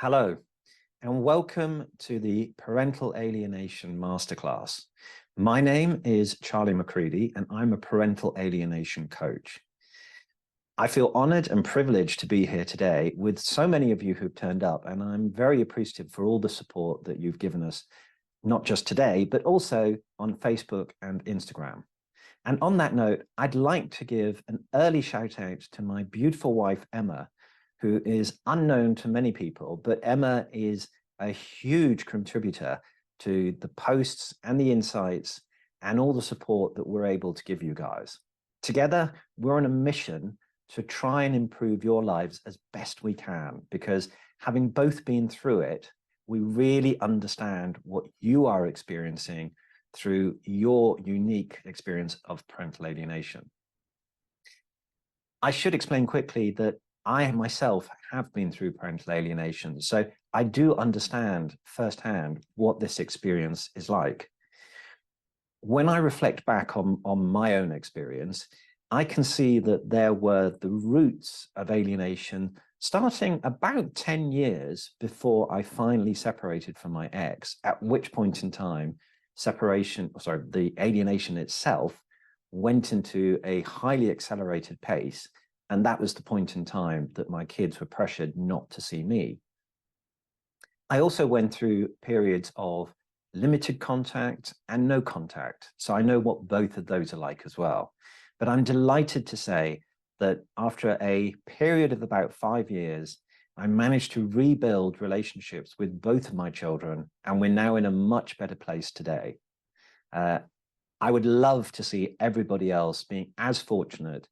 Hello, and welcome to the Parental Alienation Masterclass. My name is Charlie McCready, and I'm a parental alienation coach. I feel honored and privileged to be here today with so many of you who've turned up, and I'm very appreciative for all the support that you've given us, not just today, but also on Facebook and Instagram. And on that note, I'd like to give an early shout out to my beautiful wife, Emma, who is unknown to many people, but Emma is a huge contributor to the posts and the insights and all the support that we're able to give you guys. Together, we're on a mission to try and improve your lives as best we can, because having both been through it, we really understand what you are experiencing through your unique experience of parental alienation. I should explain quickly that I myself have been through parental alienation, so I do understand firsthand what this experience is like. When I reflect back on my own experience, I can see that there were the roots of alienation starting about 10 years before I finally separated from my ex, at which point in time, the alienation itself went into a highly accelerated pace. And that was the point in time that my kids were pressured not to see me. I also went through periods of limited contact and no contact. So I know what both of those are like as well. But I'm delighted to say that after a period of about 5 years, I managed to rebuild relationships with both of my children, and we're now in a much better place today. I would love to see everybody else being as fortunate,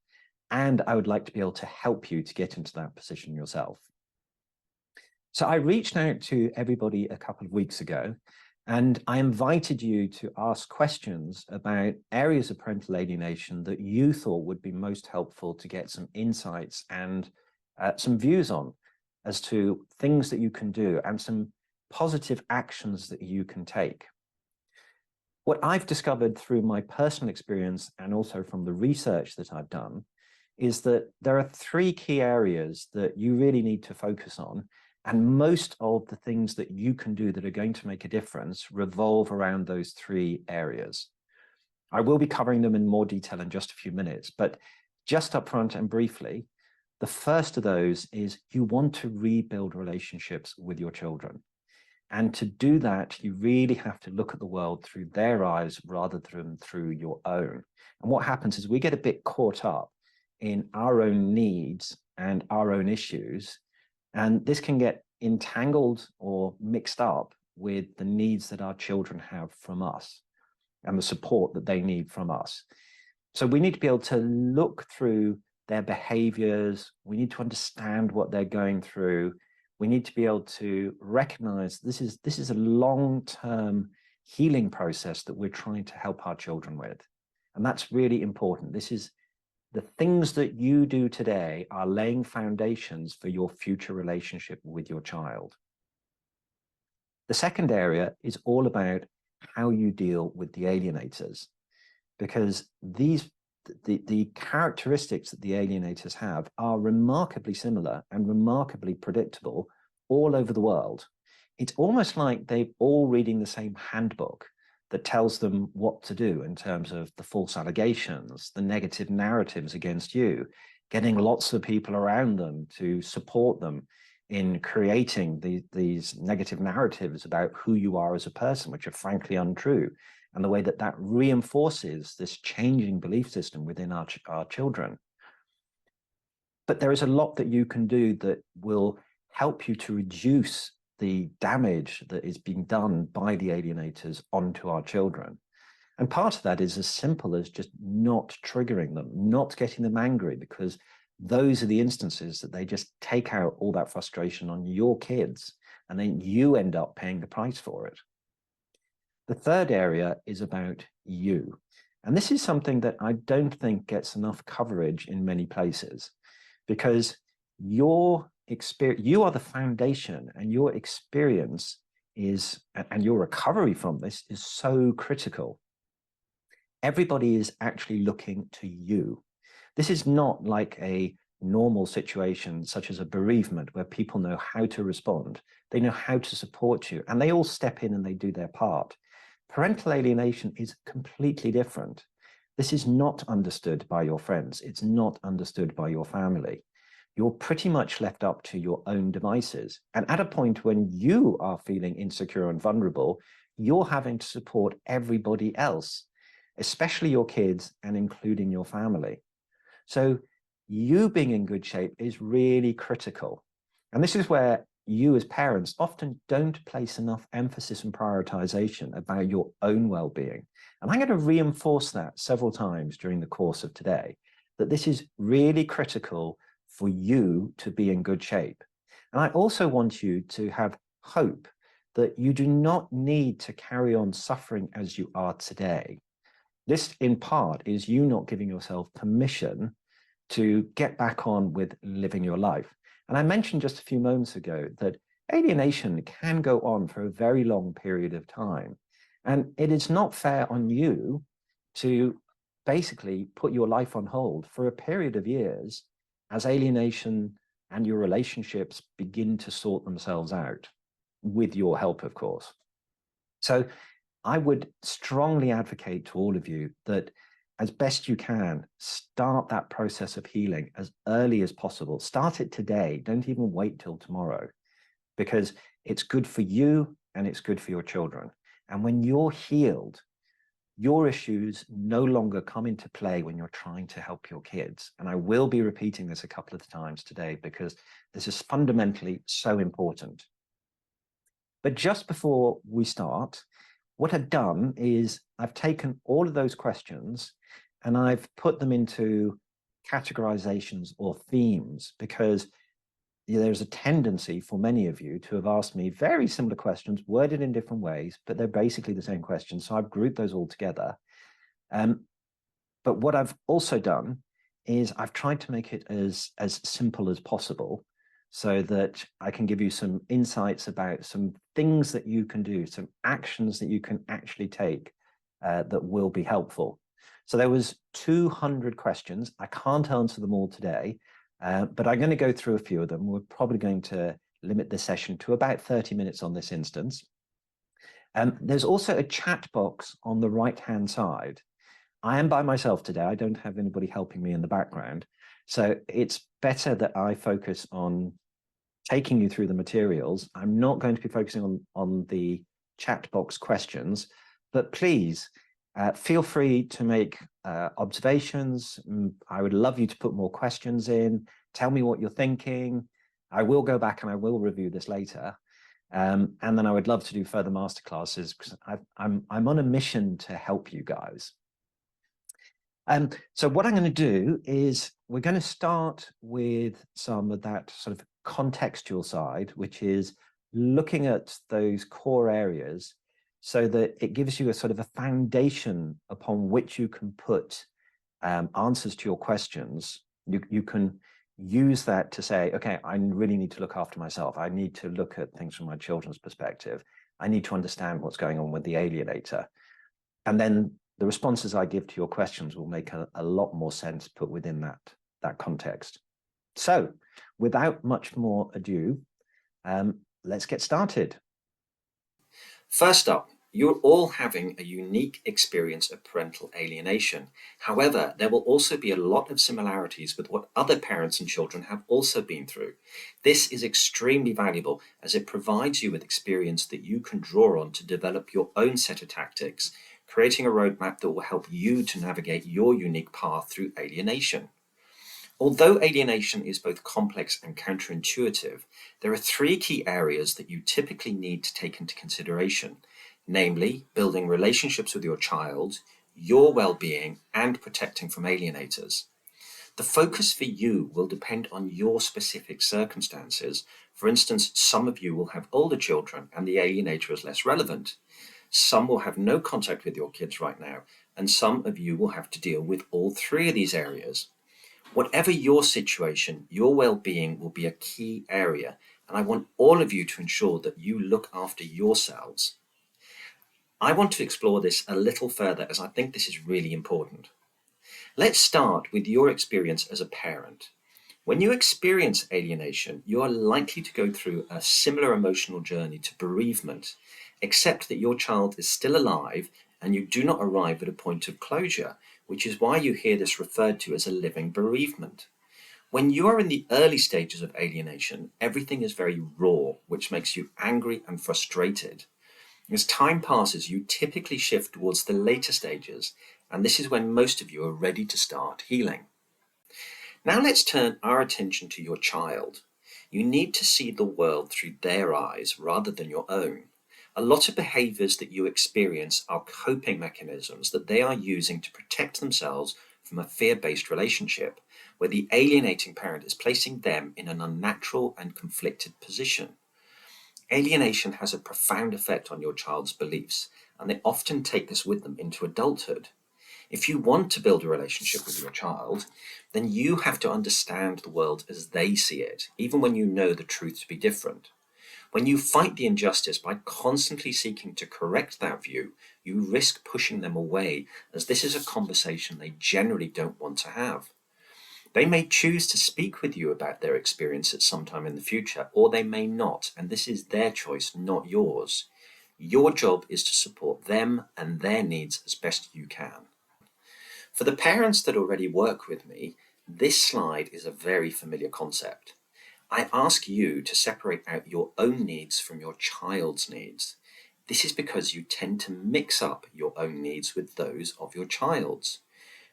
and I would like to be able to help you to get into that position yourself. So I reached out to everybody a couple of weeks ago, and I invited you to ask questions about areas of parental alienation that you thought would be most helpful to get some insights and some views on as to things that you can do and some positive actions that you can take. What I've discovered through my personal experience and also from the research that I've done is that there are 3 key areas that you really need to focus on. And most of the things that you can do that are going to make a difference revolve around those 3 areas. I will be covering them in more detail in just a few minutes, but just up front and briefly, the first of those is you want to rebuild relationships with your children. And to do that, you really have to look at the world through their eyes rather than through your own. And what happens is we get a bit caught up in our own needs and our own issues, and this can get entangled or mixed up with the needs that our children have from us and the support that they need from us. So we need to be able to look through their behaviors. We need to understand what they're going through. We need to be able to recognize this is a long-term healing process that we're trying to help our children with. And that's really important. The things that you do today are laying foundations for your future relationship with your child. The second area is all about how you deal with the alienators, because the characteristics that the alienators have are remarkably similar and remarkably predictable all over the world. It's almost like they're all reading the same handbook that tells them what to do in terms of the false allegations, the negative narratives against you, getting lots of people around them to support them in creating these negative narratives about who you are as a person, which are frankly untrue, and the way that that reinforces this changing belief system within our children. But there is a lot that you can do that will help you to reduce the damage that is being done by the alienators onto our children. And part of that is as simple as just not triggering them, not getting them angry, because those are the instances that they just take out all that frustration on your kids, and then you end up paying the price for it. The third area is about you. And this is something that I don't think gets enough coverage in many places, because your experience, you are the foundation, and your experience is, and your recovery from this is so critical. Everybody is actually looking to you. This is not like a normal situation, such as a bereavement, where people know how to respond, they know how to support you, and they all step in and they do their part. Parental alienation is completely different. This is not understood by your friends. It's not understood by your family. You're pretty much left up to your own devices. And at a point when you are feeling insecure and vulnerable, you're having to support everybody else, especially your kids and including your family. So you being in good shape is really critical. And this is where you as parents often don't place enough emphasis and prioritization about your own well-being. And I'm going to reinforce that several times during the course of today, that this is really critical for you to be in good shape. And I also want you to have hope that you do not need to carry on suffering as you are today. This, in part, is you not giving yourself permission to get back on with living your life. And I mentioned just a few moments ago that alienation can go on for a very long period of time. And it is not fair on you to basically put your life on hold for a period of years as alienation and your relationships begin to sort themselves out, with your help, of course. So I would strongly advocate to all of you that as best you can, start that process of healing as early as possible. Start it today. Don't even wait till tomorrow, because it's good for you and it's good for your children. And when you're healed, your issues no longer come into play when you're trying to help your kids. And I will be repeating this a couple of times today because this is fundamentally so important. But just before we start, what I've done is I've taken all of those questions and I've put them into categorizations or themes, because there's a tendency for many of you to have asked me very similar questions, worded in different ways, but they're basically the same questions. So I've grouped those all together. But what I've also done is I've tried to make it as simple as possible, so that I can give you some insights about some things that you can do, some actions that you can actually take that will be helpful. So there was 200 questions. I can't answer them all today, but I'm going to go through a few of them. We're probably going to limit the session to about 30 minutes on this instance. There's also a chat box on the right-hand side. I am by myself today. I don't have anybody helping me in the background. So it's better that I focus on taking you through the materials. I'm not going to be focusing on the chat box questions, but please feel free to make observations. I would love you to put more questions in. Tell me what you're thinking. I will go back and I will review this later. And then I would love to do further masterclasses, because I'm on a mission to help you guys. So what I'm going to do is we're going to start with some of that sort of contextual side, which is looking at those core areas so that it gives you a sort of a foundation upon which you can put answers to your questions. You can use that to say, okay, I really need to look after myself. I need to look at things from my children's perspective. I need to understand what's going on with the alienator. And then the responses I give to your questions will make a lot more sense put within that context. So without much more ado, let's get started. First up, you're all having a unique experience of parental alienation. However, there will also be a lot of similarities with what other parents and children have also been through. This is extremely valuable as it provides you with experience that you can draw on to develop your own set of tactics, creating a roadmap that will help you to navigate your unique path through alienation. Although alienation is both complex and counterintuitive, there are three key areas that you typically need to take into consideration, namely building relationships with your child, your well-being, and protecting from alienators. The focus for you will depend on your specific circumstances. For instance, some of you will have older children and the alienator is less relevant. Some will have no contact with your kids right now, and some of you will have to deal with all three of these areas. Whatever your situation, your well-being will be a key area, and I want all of you to ensure that you look after yourselves. I want to explore this a little further as I think this is really important. Let's start with your experience as a parent. When you experience alienation, you are likely to go through a similar emotional journey to bereavement, except that your child is still alive and you do not arrive at a point of closure, which is why you hear this referred to as a living bereavement. When you are in the early stages of alienation, everything is very raw, which makes you angry and frustrated. As time passes, you typically shift towards the later stages, and this is when most of you are ready to start healing. Now let's turn our attention to your child. You need to see the world through their eyes rather than your own. A lot of behaviors that you experience are coping mechanisms that they are using to protect themselves from a fear-based relationship, where the alienating parent is placing them in an unnatural and conflicted position. Alienation has a profound effect on your child's beliefs, and they often take this with them into adulthood. If you want to build a relationship with your child, then you have to understand the world as they see it, even when you know the truth to be different. When you fight the injustice by constantly seeking to correct that view, you risk pushing them away, as this is a conversation they generally don't want to have. They may choose to speak with you about their experience at some time in the future, or they may not, and this is their choice, not yours. Your job is to support them and their needs as best you can. For the parents that already work with me, this slide is a very familiar concept. I ask you to separate out your own needs from your child's needs. This is because you tend to mix up your own needs with those of your child's.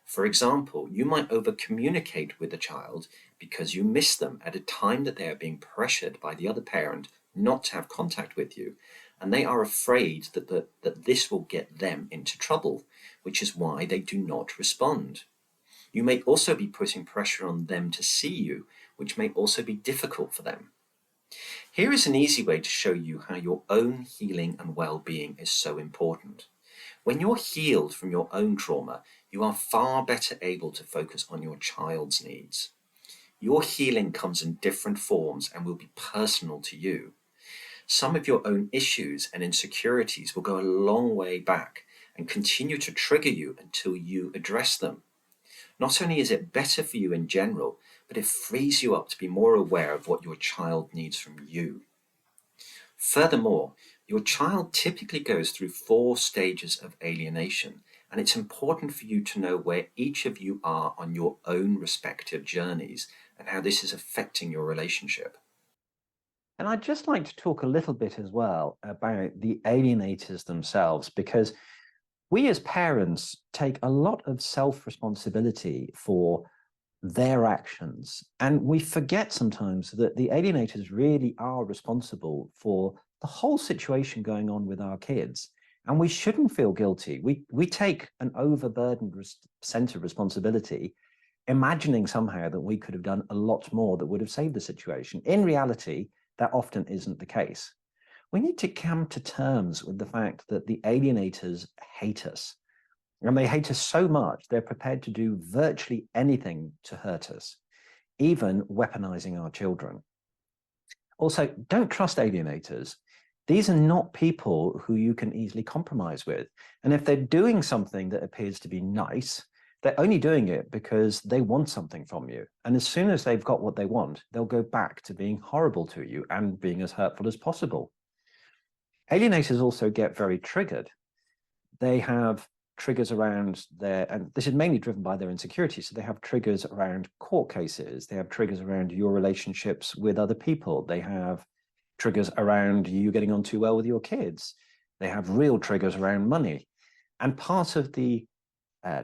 For example, you might over-communicate with a child because you miss them at a time that they are being pressured by the other parent not to have contact with you, and they are afraid that this will get them into trouble, which is why they do not respond. You may also be putting pressure on them to see you, which may also be difficult for them. Here is an easy way to show you how your own healing and well-being is so important. When you're healed from your own trauma, you are far better able to focus on your child's needs. Your healing comes in different forms and will be personal to you. Some of your own issues and insecurities will go a long way back and continue to trigger you until you address them. Not only is it better for you in general, but it frees you up to be more aware of what your child needs from you. Furthermore, your child typically goes through 4 stages of alienation, and it's important for you to know where each of you are on your own respective journeys and how this is affecting your relationship. And I'd just like to talk a little bit as well about the alienators themselves, because we as parents take a lot of self-responsibility for their actions. And we forget sometimes that the alienators really are responsible for the whole situation going on with our kids. And we shouldn't feel guilty. We take an overburdened sense of responsibility, imagining somehow that we could have done a lot more that would have saved the situation. In reality, that often isn't the case. We need to come to terms with the fact that the alienators hate us. And they hate us so much, they're prepared to do virtually anything to hurt us, even weaponizing our children. Also, don't trust alienators. These are not people who you can easily compromise with. And if they're doing something that appears to be nice, they're only doing it because they want something from you. And as soon as they've got what they want, they'll go back to being horrible to you and being as hurtful as possible. Alienators also get very triggered. They have triggers around and this is mainly driven by their insecurities. So they have triggers around court cases. They have triggers around your relationships with other people. They have triggers around you getting on too well with your kids. They have real triggers around money. And part of the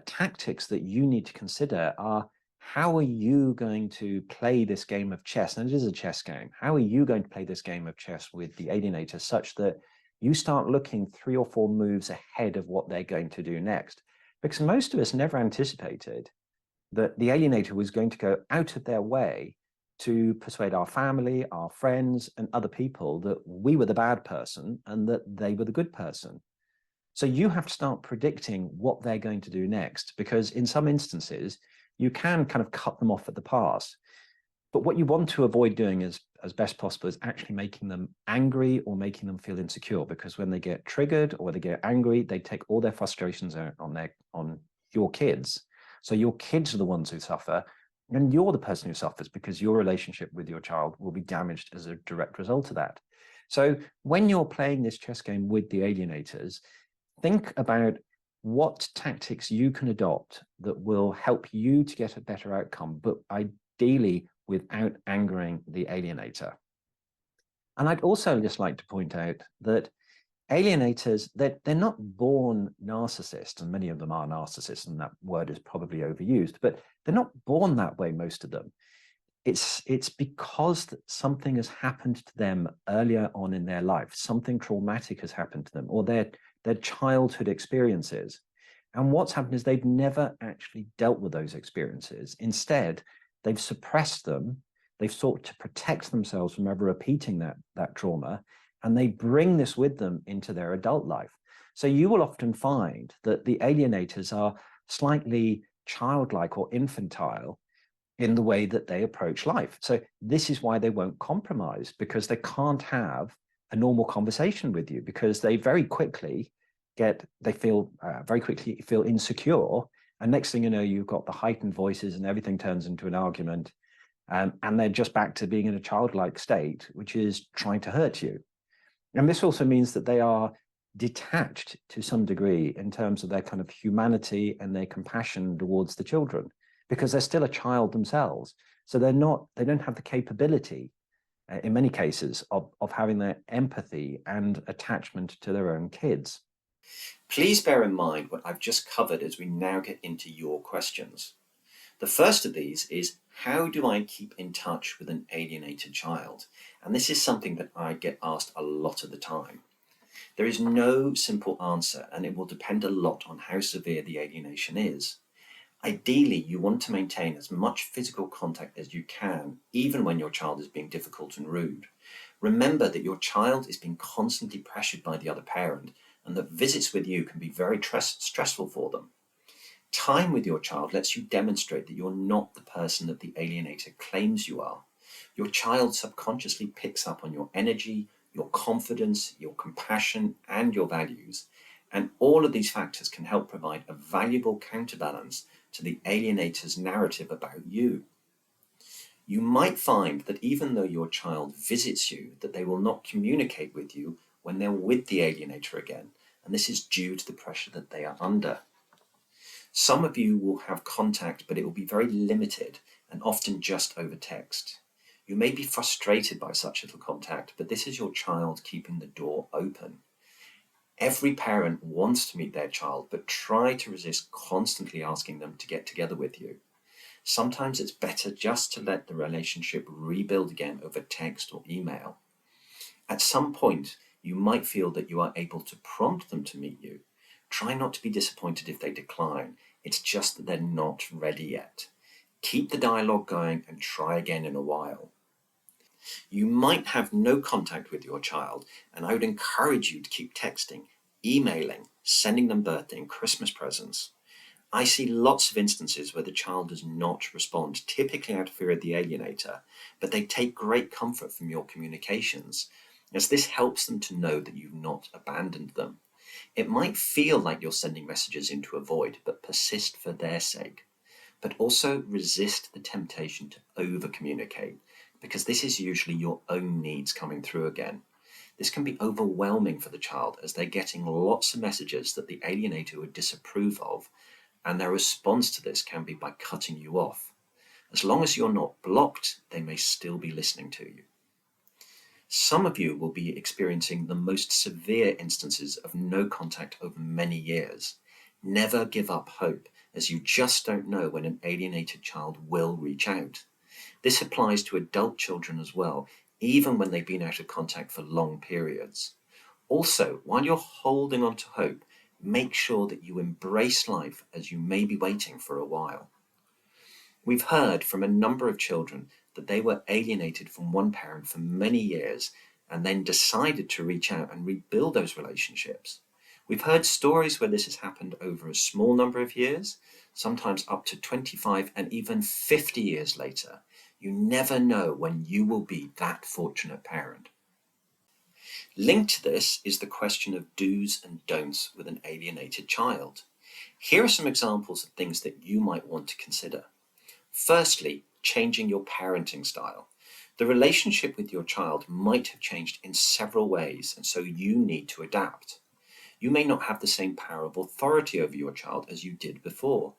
tactics that you need to consider are, how are you going to play this game of chess? And it is a chess game. How are you going to play this game of chess with the alienator such that you start looking 3 or 4 moves ahead of what they're going to do next? Because most of us never anticipated that the alienator was going to go out of their way to persuade our family, our friends, and other people that we were the bad person and that they were the good person. So you have to start predicting what they're going to do next, because in some instances, you can kind of cut them off at the pass. But what you want to avoid doing as best possible is actually making them angry or making them feel insecure, because when they get triggered or they get angry, they take all their frustrations out on your kids. So your kids are the ones who suffer, And you're the person who suffers because your relationship with your child will be damaged as a direct result of that. So when you're playing this chess game with the alienators, think about what tactics you can adopt that will help you to get a better outcome, but ideally without angering the alienator. And I'd also just like to point out that alienators, they're not born narcissists, and many of them are narcissists, and that word is probably overused, but they're not born that way, most of them. It's because something has happened to them earlier on in their life, something traumatic has happened to them, or their childhood experiences. And what's happened is they've never actually dealt with those experiences. Instead, they've suppressed them. They've sought to protect themselves from ever repeating that trauma, and they bring this with them into their adult life. So you will often find that the alienators are slightly childlike or infantile in the way that they approach life. So this is why they won't compromise, because they can't have a normal conversation with you, because they very quickly feel insecure. And next thing you know, you've got the heightened voices and everything turns into an argument. And they're just back to being in a childlike state, which is trying to hurt you. And this also means that they are detached to some degree in terms of their kind of humanity and their compassion towards the children, because they're still a child themselves. So they don't have the capability, in many cases, of having their empathy and attachment to their own kids. Please bear in mind what I've just covered as we now get into your questions. The first of these is, how do I keep in touch with an alienated child? And this is something that I get asked a lot of the time. There is no simple answer, and it will depend a lot on how severe the alienation is. Ideally, you want to maintain as much physical contact as you can, even when your child is being difficult and rude. Remember that your child is being constantly pressured by the other parent, and that visits with you can be very stressful for them. Time with your child lets you demonstrate that you're not the person that the alienator claims you are. Your child subconsciously picks up on your energy, your confidence, your compassion, and your values. And all of these factors can help provide a valuable counterbalance to the alienator's narrative about you. You might find that even though your child visits you, that they will not communicate with you when they're with the alienator again. And this is due to the pressure that they are under. Some of you will have contact, but it will be very limited and often just over text. You may be frustrated by such little contact, but this is your child keeping the door open. Every parent wants to meet their child, but try to resist constantly asking them to get together with you. Sometimes it's better just to let the relationship rebuild again over text or email. At some point, you might feel that you are able to prompt them to meet you. Try not to be disappointed if they decline. It's just that they're not ready yet. Keep the dialogue going and try again in a while. You might have no contact with your child, and I would encourage you to keep texting, emailing, sending them birthday and Christmas presents. I see lots of instances where the child does not respond, typically out of fear of the alienator, but they take great comfort from your communications, as this helps them to know that you've not abandoned them. It might feel like you're sending messages into a void, but persist for their sake. But also resist the temptation to over-communicate, because this is usually your own needs coming through again. This can be overwhelming for the child, as they're getting lots of messages that the alienator would disapprove of, and their response to this can be by cutting you off. As long as you're not blocked, they may still be listening to you. Some of you will be experiencing the most severe instances of no contact over many years. Never give up hope, as you just don't know when an alienated child will reach out. This applies to adult children as well, even when they've been out of contact for long periods. Also, while you're holding on to hope, make sure that you embrace life, as you may be waiting for a while. We've heard from a number of children that they were alienated from one parent for many years and then decided to reach out and rebuild those relationships. We've heard stories where this has happened over a small number of years, sometimes up to 25 and even 50 years later. You never know when you will be that fortunate parent. Linked to this is the question of do's and don'ts with an alienated child. Here are some examples of things that you might want to consider. Firstly, changing your parenting style. The relationship with your child might have changed in several ways, and so you need to adapt. You may not have the same power of authority over your child as you did before.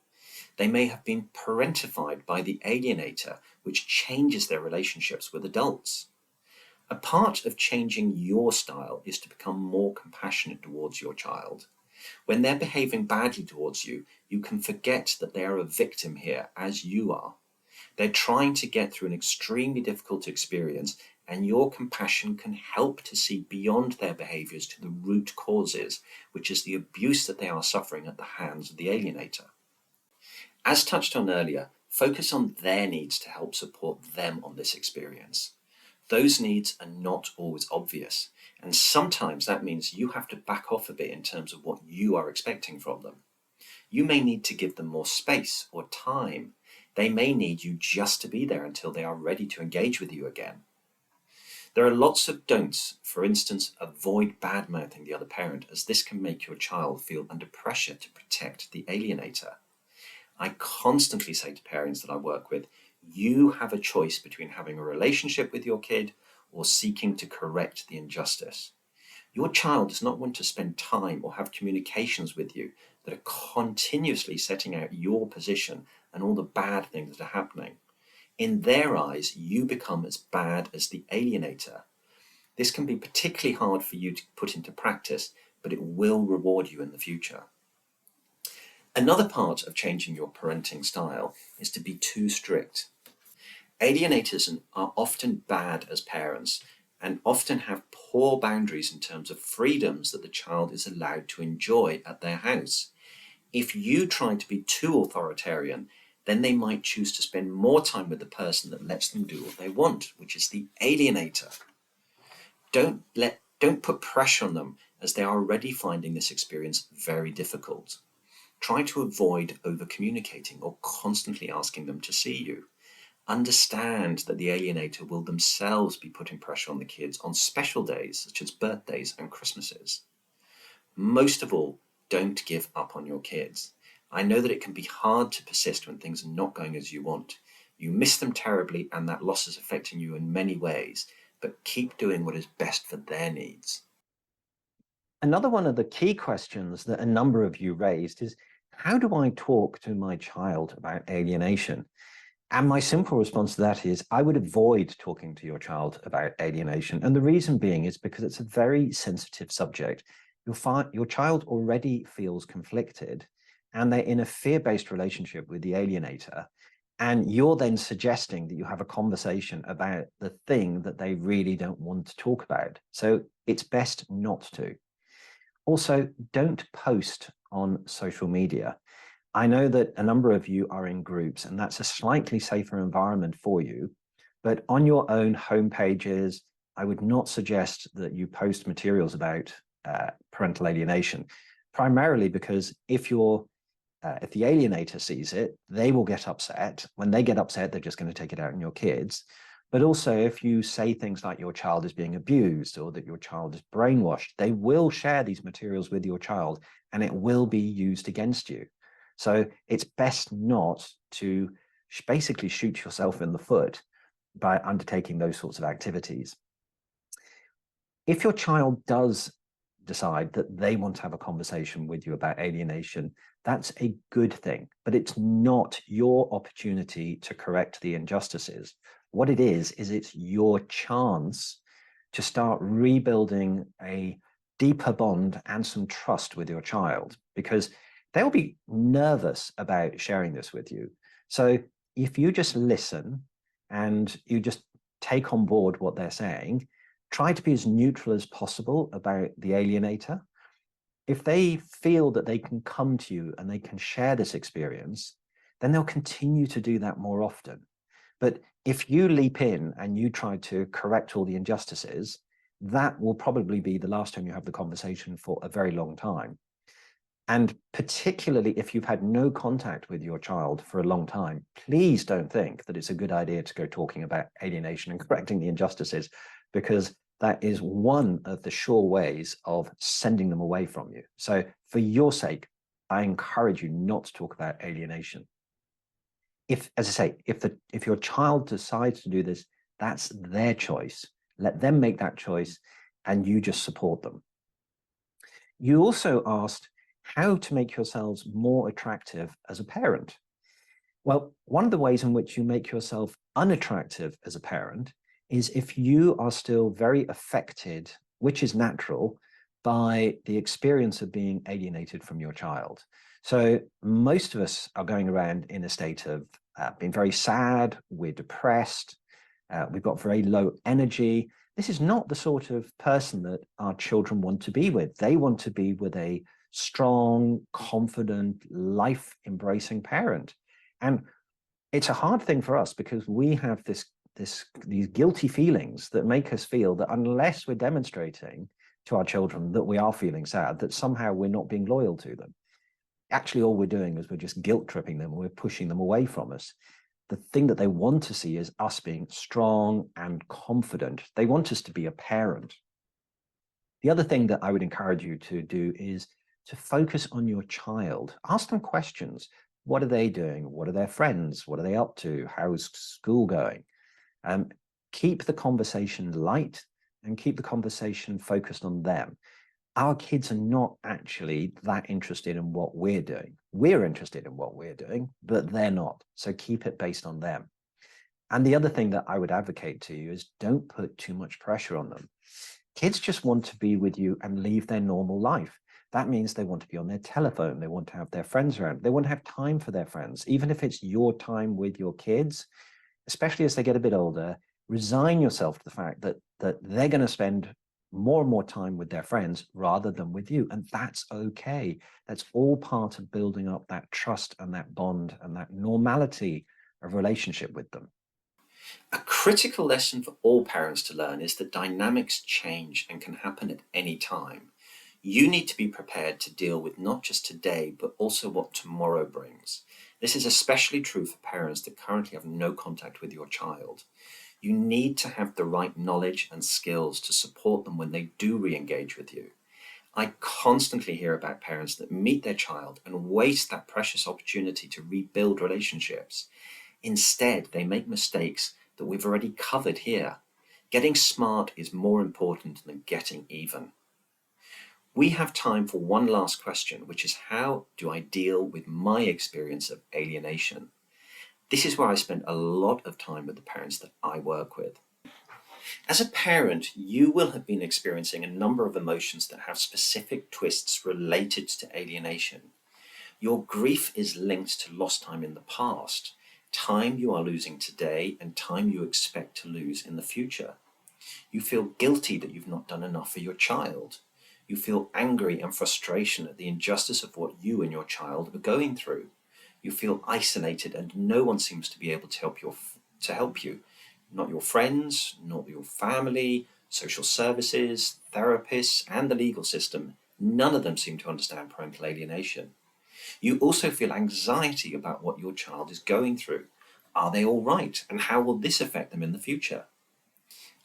They may have been parentified by the alienator, which changes their relationships with adults. A part of changing your style is to become more compassionate towards your child. When they're behaving badly towards you, you can forget that they are a victim here, as you are. They're trying to get through an extremely difficult experience, and your compassion can help to see beyond their behaviors to the root causes, which is the abuse that they are suffering at the hands of the alienator. As touched on earlier, focus on their needs to help support them on this experience. Those needs are not always obvious, and sometimes that means you have to back off a bit in terms of what you are expecting from them. You may need to give them more space or time. They may need you just to be there until they are ready to engage with you again. There are lots of don'ts. For instance, avoid bad-mouthing the other parent, as this can make your child feel under pressure to protect the alienator. I constantly say to parents that I work with, you have a choice between having a relationship with your kid or seeking to correct the injustice. Your child does not want to spend time or have communications with you that are continuously setting out your position and all the bad things that are happening. In their eyes, you become as bad as the alienator. This can be particularly hard for you to put into practice, but it will reward you in the future. Another part of changing your parenting style is to be too strict. Alienators are often bad as parents and often have poor boundaries in terms of freedoms that the child is allowed to enjoy at their house. If you try to be too authoritarian, then they might choose to spend more time with the person that lets them do what they want, which is the alienator. Don't put pressure on them, as they are already finding this experience very difficult. Try to avoid over-communicating or constantly asking them to see you. Understand that the alienator will themselves be putting pressure on the kids on special days, such as birthdays and Christmases. Most of all, don't give up on your kids. I know that it can be hard to persist when things are not going as you want. You miss them terribly, and that loss is affecting you in many ways, but keep doing what is best for their needs. Another one of the key questions that a number of you raised is, how do I talk to my child about alienation? And my simple response to that is, I would avoid talking to your child about alienation. And the reason being is because it's a very sensitive subject. Your child already feels conflicted, and they're in a fear-based relationship with the alienator. And you're then suggesting that you have a conversation about the thing that they really don't want to talk about. So it's best not to. Also, don't post on social media. I know that a number of you are in groups, and that's a slightly safer environment for you. But on your own home pages, I would not suggest that you post materials about parental alienation, primarily because if the alienator sees it, they will get upset. When they get upset, they're just going to take it out on your kids. But also, if you say things like your child is being abused or that your child is brainwashed, they will share these materials with your child, and it will be used against you. So it's best not to basically shoot yourself in the foot by undertaking those sorts of activities. If your child does decide that they want to have a conversation with you about alienation, that's a good thing, but it's not your opportunity to correct the injustices. What it is it's your chance to start rebuilding a deeper bond and some trust with your child, because they'll be nervous about sharing this with you. So if you just listen and you just take on board what they're saying, try to be as neutral as possible about the alienator. If they feel that they can come to you and they can share this experience, then they'll continue to do that more often. But if you leap in and you try to correct all the injustices, that will probably be the last time you have the conversation for a very long time. And particularly if you've had no contact with your child for a long time, please don't think that it's a good idea to go talking about alienation and correcting the injustices, because that is one of the sure ways of sending them away from you. So for your sake, I encourage you not to talk about alienation. If, as I say, if your child decides to do this, that's their choice. Let them make that choice, and you just support them. You also asked how to make yourselves more attractive as a parent. Well, one of the ways in which you make yourself unattractive as a parent is if you are still very affected, which is natural, by the experience of being alienated from your child. So most of us are going around in a state of being very sad, we're depressed, we've got very low energy. This is not the sort of person that our children want to be with. They want to be with a strong, confident, life-embracing parent. And it's a hard thing for us because we have these guilty feelings that make us feel that unless we're demonstrating to our children that we are feeling sad, that somehow we're not being loyal to them. Actually, all we're doing is we're just guilt tripping them, and we're pushing them away from us. The thing that they want to see is us being strong and confident. They want us to be a parent. The other thing that I would encourage you to do is to focus on your child. Ask them questions. What are they doing? What are their friends? What are they up to? How's school going? Keep the conversation light and keep the conversation focused on them. Our kids are not actually that interested in what we're doing. We're interested in what we're doing, but they're not. So keep it based on them. And the other thing that I would advocate to you is don't put too much pressure on them. Kids just want to be with you and live their normal life. That means they want to be on their telephone. They want to have their friends around. They want to have time for their friends. Even if it's your time with your kids, especially as they get a bit older, resign yourself to the fact that they're going to spend more and more time with their friends rather than with you. And that's okay. That's all part of building up that trust and that bond and that normality of relationship with them. A critical lesson for all parents to learn is that dynamics change and can happen at any time. You need to be prepared to deal with not just today, but also what tomorrow brings. This is especially true for parents that currently have no contact with your child. You need to have the right knowledge and skills to support them when they do re-engage with you. I constantly hear about parents that meet their child and waste that precious opportunity to rebuild relationships. Instead, they make mistakes that we've already covered here. Getting smart is more important than getting even. We have time for one last question, which is how do I deal with my experience of alienation? This is where I spend a lot of time with the parents that I work with. As a parent, you will have been experiencing a number of emotions that have specific twists related to alienation. Your grief is linked to lost time in the past, time you are losing today, and time you expect to lose in the future. You feel guilty that you've not done enough for your child. You feel angry and frustration at the injustice of what you and your child are going through. You feel isolated and no one seems to be able to help you. Not your friends, not your family, social services, therapists, and the legal system. None of them seem to understand parental alienation. You also feel anxiety about what your child is going through. Are they all right? And how will this affect them in the future?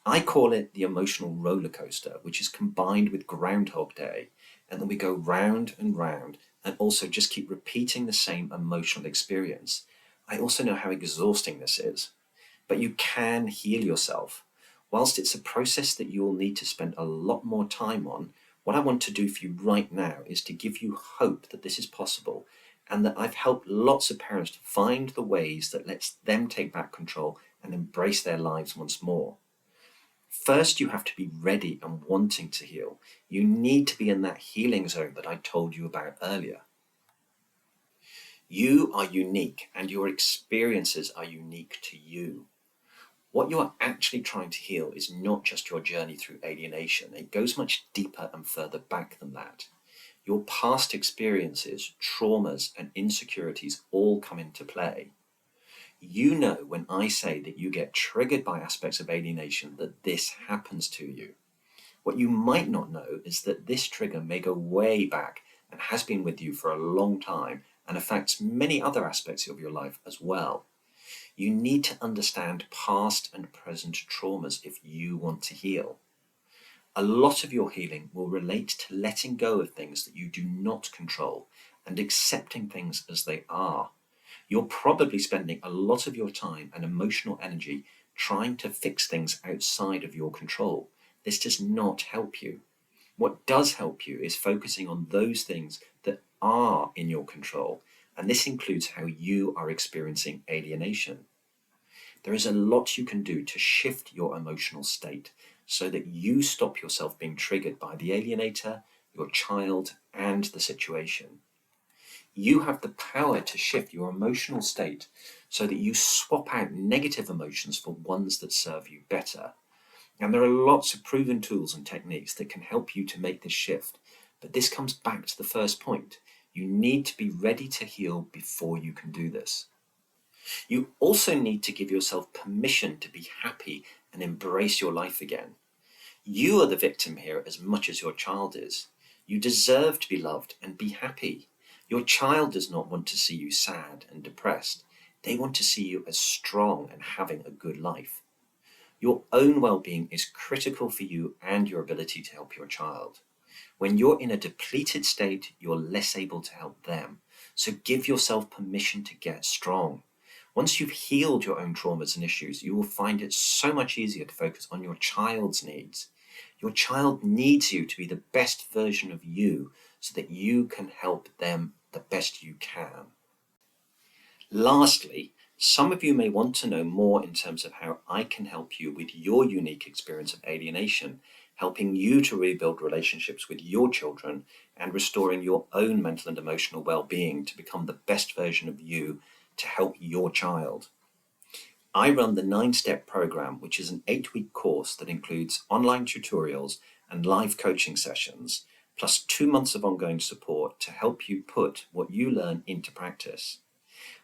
I call it the emotional roller coaster, which is combined with Groundhog Day. And then we go round and round and also just keep repeating the same emotional experience. I also know how exhausting this is, but you can heal yourself. Whilst it's a process that you will need to spend a lot more time on, what I want to do for you right now is to give you hope that this is possible and that I've helped lots of parents to find the ways that lets them take back control and embrace their lives once more. First, you have to be ready and wanting to heal. You need to be in that healing zone that I told you about earlier. You are unique and your experiences are unique to you. What you are actually trying to heal is not just your journey through alienation. It goes much deeper and further back than that. Your past experiences, traumas, and insecurities all come into play. You know when I say that you get triggered by aspects of alienation that this happens to you. What you might not know is that this trigger may go way back and has been with you for a long time and affects many other aspects of your life as well. You need to understand past and present traumas if you want to heal. A lot of your healing will relate to letting go of things that you do not control and accepting things as they are. You're probably spending a lot of your time and emotional energy trying to fix things outside of your control. This does not help you. What does help you is focusing on those things that are in your control, and this includes how you are experiencing alienation. There is a lot you can do to shift your emotional state so that you stop yourself being triggered by the alienator, your child, and the situation. You have the power to shift your emotional state so that you swap out negative emotions for ones that serve you better. And there are lots of proven tools and techniques that can help you to make this shift. But this comes back to the first point. You need to be ready to heal before you can do this. You also need to give yourself permission to be happy and embrace your life again. You are the victim here as much as your child is. You deserve to be loved and be happy. Your child does not want to see you sad and depressed. They want to see you as strong and having a good life. Your own well-being is critical for you and your ability to help your child. When you're in a depleted state, you're less able to help them. So give yourself permission to get strong. Once you've healed your own traumas and issues, you will find it so much easier to focus on your child's needs. Your child needs you to be the best version of you so that you can help them the best you can. Lastly, some of you may want to know more in terms of how I can help you with your unique experience of alienation, helping you to rebuild relationships with your children and restoring your own mental and emotional well-being to become the best version of you to help your child. I run the 9-step program, which is an 8-week course that includes online tutorials and live coaching sessions, plus 2 months of ongoing support to help you put what you learn into practice.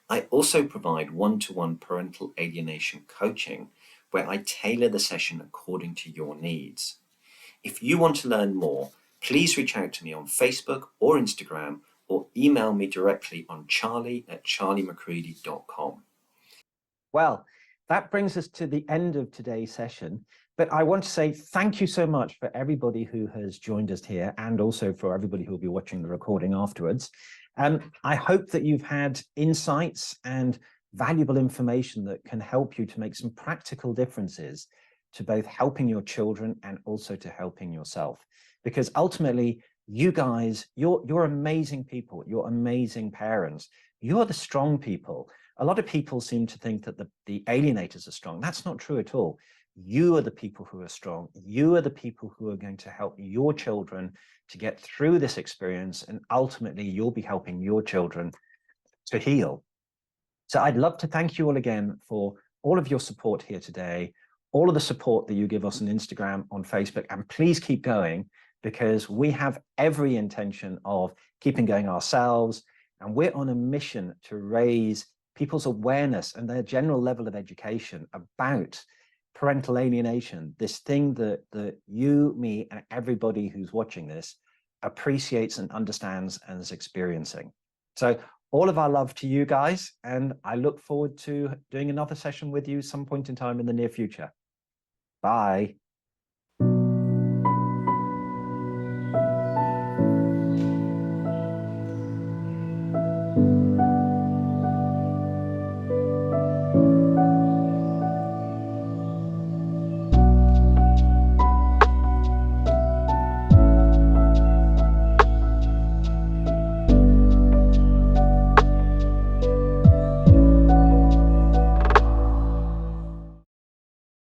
I also provide one-to-one parental alienation coaching, where I tailor the session according to your needs. If you want to learn more, please reach out to me on Facebook or Instagram, or email me directly on charlie@charliemccready.com. Well, that brings us to the end of today's session. But I want to say thank you so much for everybody who has joined us here, and also for everybody who will be watching the recording afterwards. I hope that you've had insights and valuable information that can help you to make some practical differences to both helping your children and also to helping yourself. Because ultimately, you guys, you're amazing people, you're amazing parents, you're the strong people. A lot of people seem to think that the alienators are strong. That's not true at all. You are the people who are strong. You are the people who are going to help your children to get through this experience, and ultimately you'll be helping your children to heal. So I'd love to thank you all again for all of your support here today, all of the support that you give us on Instagram, on Facebook, and please keep going, because we have every intention of keeping going ourselves, and we're on a mission to raise people's awareness and their general level of education about parental alienation, this thing that you, me, and everybody who's watching this appreciates and understands and is experiencing. So all of our love to you guys, and I look forward to doing another session with you some point in time in the near future. Bye.